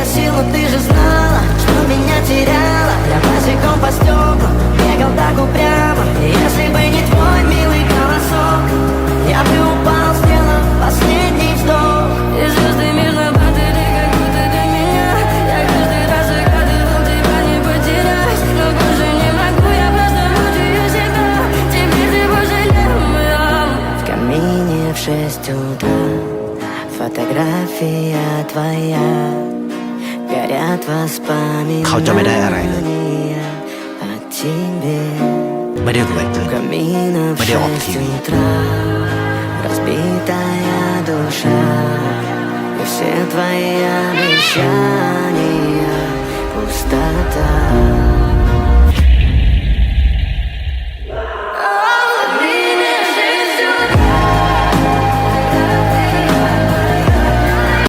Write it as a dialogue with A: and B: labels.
A: просил, но ты же знала, что меня теряла. Я босиком по стеклам бегал так упрямо. И если бы не твой милый голосок, я бы упал, сделав последний вздох. И звезды между падали, как будто до меня. Я каждый раз загадывал тебя не потерять, но больше не могу, я просто мучаю себя. Теперь ты пожалел меня. В камине в 6 утра фотография твоя. Горят
B: เขาจะไม่ได้อะไรเลย
A: воспоминания о тебе.
B: ไม่ได้รวยเกิน
A: Камина в
B: ไม่ได้ออก
A: 6
B: ทีวี
A: утра. Разбитая душа. И все твои обещания пустота.